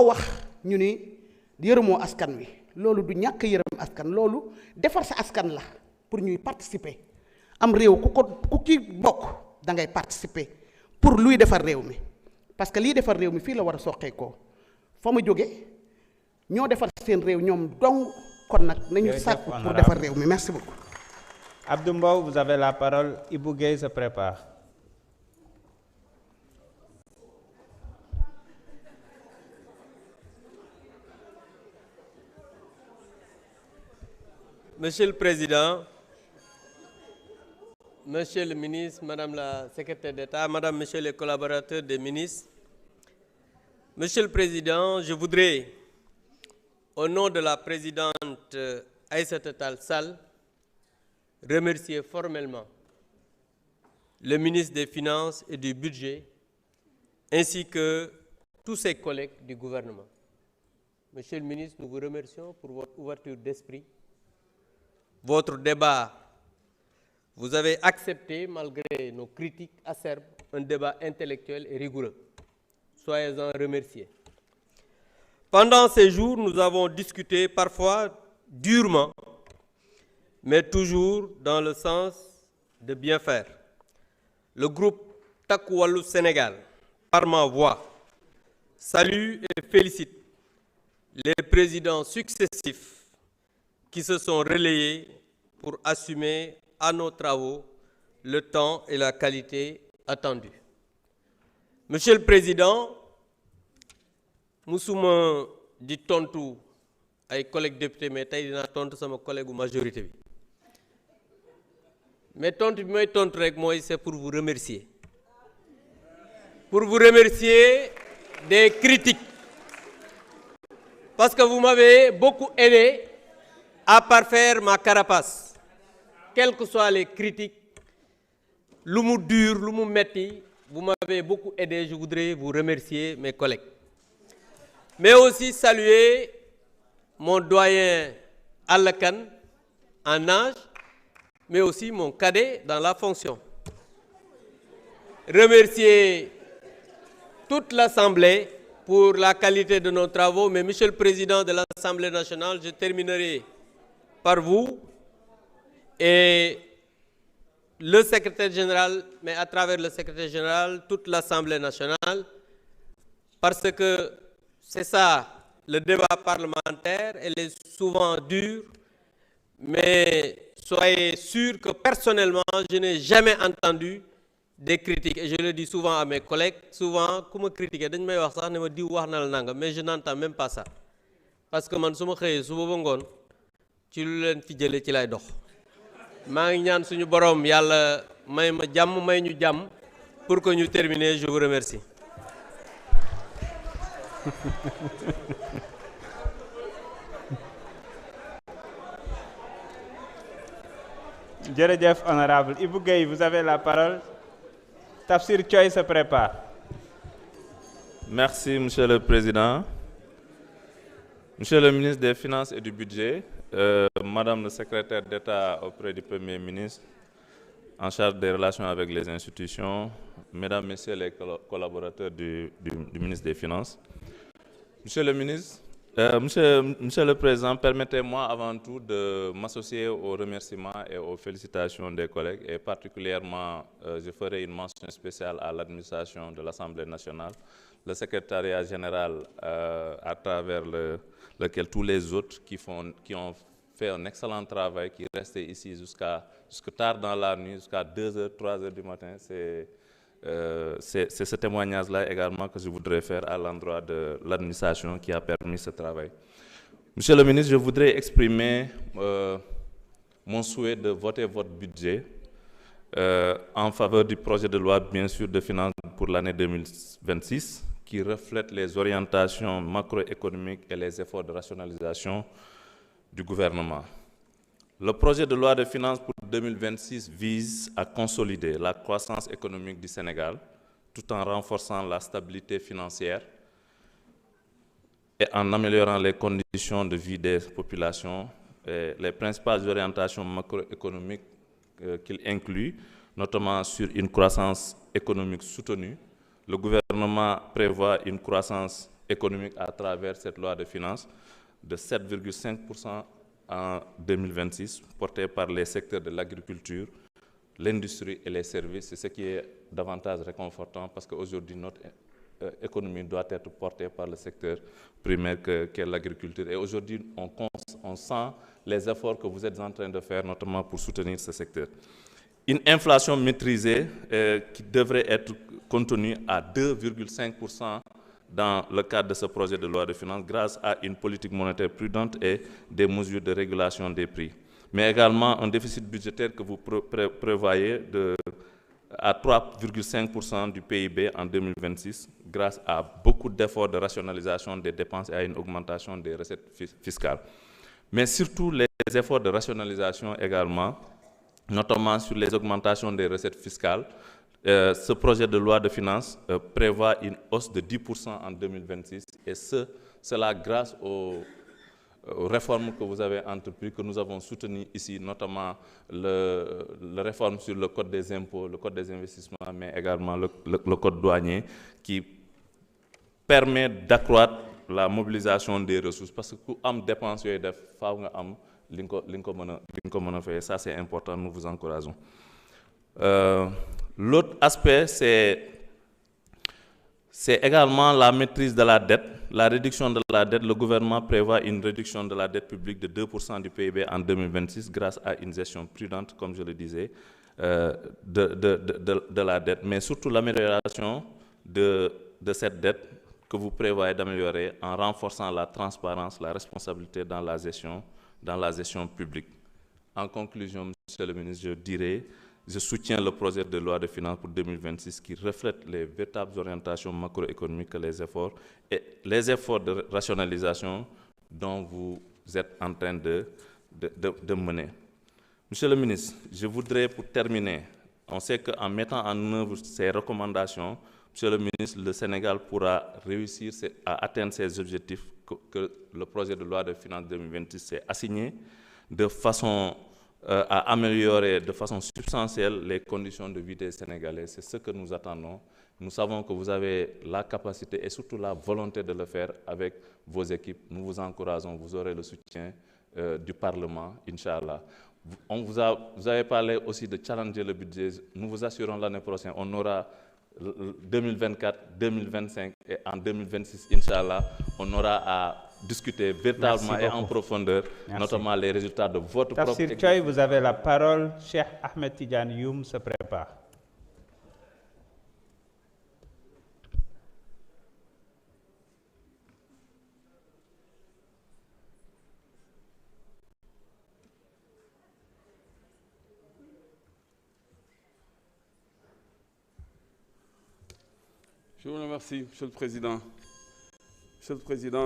loo wax ñu ni yërëmoo askan wi loolu du ñàkk yërëm askan loolu defar sa askan la pour ñuy participer am réew ku ki bokk da ngay participer pour luy defar réew mi parce que lii defar réew mi fii la war a soqeekoo fa ma jóge ñoo defar seen réew ñoom dong kon nag nañu sàkku pour defar réew mi. Merci beaucoup. Abdou Mbow, vous avez la parole. Ibou Gueye se prépare. Monsieur le Président, Monsieur le ministre, Madame la secrétaire d'État, Madame, Monsieur les collaborateurs des ministres, Monsieur le Président, je voudrais, au nom de la présidente Aïssata Tall Sall, remercier formellement le ministre des Finances et du Budget, ainsi que tous ses collègues du gouvernement. Monsieur le ministre, nous vous remercions pour votre ouverture d'esprit, votre débat. Vous avez accepté, malgré nos critiques acerbes, un débat intellectuel et rigoureux. Soyez-en remerciés. Pendant ces jours, nous avons discuté parfois durement, mais toujours dans le sens de bien faire. Le groupe Takku Wallu Sénégal, par ma voix, salue et félicite les présidents successifs qui se sont relayés pour assumer à nos travaux le temps et la qualité attendus. Monsieur le Président, musuma di tontu ay collègues députés mais tey dinaa tontu sama collègue u majorité bi mais tontu bi may tontu rek mooy c'est pour vous remercier des critiques parce que vous m'avez beaucoup aidé à parfaire ma carapace quelles que soient les critiques lu mu dur lu mu metti vous m'avez beaucoup aidé. Je voudrais vous remercier, mes collègues, mais aussi saluer mon doyen Alla Kane en âge, mais aussi mon cadet dans la fonction. Remercier toute l'Assemblée pour la qualité de nos travaux, mais Monsieur le Président de l'Assemblée nationale, je terminerai par vous et le secrétaire général, mais à travers le secrétaire général, toute l'Assemblée nationale, parce que c'est ça, le débat parlementaire, elle est souvent dure, mais soyez sûrs que personnellement, je n'ai jamais entendu des critiques. Et je le dis souvent à mes collègues, souvent, quand me critiquent, mais je n'entends même pas ça. Parce que man suma xëyee suba ba ngoon ci lu leen fi jëlee ci lay dox maa ngi ñaan suñu borom yàlla may ma jàmm may ñu jàmm pour que ñu terminer. Je vous remercie. Jërëjëf honorable. Ibou Gueye, vous avez la parole. Tafsir Thioye se prépare. Merci, Monsieur le Président. Monsieur le ministre des Finances et du Budget, Madame le secrétaire d'État auprès du Premier ministre, en charge des relations avec les institutions, Mesdames, Messieurs les collaborateurs du ministre des Finances. Monsieur le ministre, Monsieur le Président, permettez-moi avant tout de m'associer aux remerciements et aux félicitations des collègues, et particulièrement, je ferai une mention spéciale à l'administration de l'Assemblée nationale, le secrétariat général à travers lequel tous les autres qui ont fait un excellent travail, qui restaient ici jusque tard dans la nuit, jusqu'à 2h, 3h du matin. C'est ce témoignage-là également que je voudrais faire à l'endroit de l'administration qui a permis ce travail. Monsieur le ministre, je voudrais exprimer mon souhait de voter votre budget en faveur du projet de loi, bien sûr, de finances pour l'année 2026, qui reflète les orientations macroéconomiques et les efforts de rationalisation du gouvernement. Le projet de loi de finances pour 2026 vise à consolider la croissance économique du Sénégal tout en renforçant la stabilité financière et en améliorant les conditions de vie des populations. Et les principales orientations macroéconomiques qu'il inclut, notamment sur une croissance économique soutenue. Le gouvernement prévoit une croissance économique à travers cette loi de finances de 7,5% en 2026, portée par les secteurs de l'agriculture, l'industrie et les services. C'est ce qui est davantage réconfortant parce qu'aujourd'hui, notre économie doit être portée par le secteur primaire qu'est l'agriculture. Et aujourd'hui, on sent les efforts que vous êtes en train de faire, notamment pour soutenir ce secteur. Une inflation maîtrisée qui devrait être contenue à 2,5% dans le cadre de ce projet de loi de finances grâce à une politique monétaire prudente et des mesures de régulation des prix. Mais également un déficit budgétaire que vous prévoyez à 3,5% du PIB en 2026 grâce à beaucoup d'efforts de rationalisation des dépenses et à une augmentation des recettes fiscales. Mais surtout les efforts de rationalisation également, notamment sur les augmentations des recettes fiscales. Ce projet de loi de finances prévoit une hausse de 10% en 2026 et cela grâce aux réformes que vous avez entreprises, que nous avons soutenues ici, notamment la réforme sur le code des impôts, le code des investissements, mais également le code douanier qui permet d'accroître la mobilisation des ressources parce que ku am dépenses yooyu def faaw nga am li nga ko mën a fay. Ça c'est important, nous vous encourageons. L'autre aspect c'est également la maîtrise de la dette, la réduction de la dette. Le gouvernement prévoit une réduction de la dette publique de 2% du PIB en 2026 grâce à une gestion prudente, comme je le disais, de la dette, mais surtout l'amélioration de cette dette que vous prévoyez d'améliorer en renforçant la transparence, la responsabilité dans la gestion publique. En conclusion, Monsieur le ministre, je dirais, je soutiens le projet de loi de finances pour 2026 qui reflète les véritables orientations macroéconomiques que les efforts de rationalisation dont vous êtes en train de mener. Monsieur le ministre, je voudrais pour terminer, on sait qu'en mettant en œuvre ces recommandations, Monsieur le ministre, le Sénégal pourra réussir à atteindre ces objectifs que le projet de loi de finances 2026 s'est assigné de façon à améliorer de façon substantielle les conditions de vie des Sénégalais. C'est ce que nous attendons. Nous savons que vous avez la capacité et surtout la volonté de le faire avec vos équipes. Nous vous encourageons, vous aurez le soutien du Parlement, Inch'Allah. Vous avez parlé aussi de challenger le budget. Nous vous assurons l'année prochaine, on aura 2024, 2025 et en 2026, Inch'Allah, on aura à discuter véritablement et en profondeur, notamment les résultats de votre propre... Tafsir Choy, vous avez la parole. Cheikh Ahmed Tidiane Youm se prépare. Je vous remercie, Monsieur le Président. Monsieur le Président,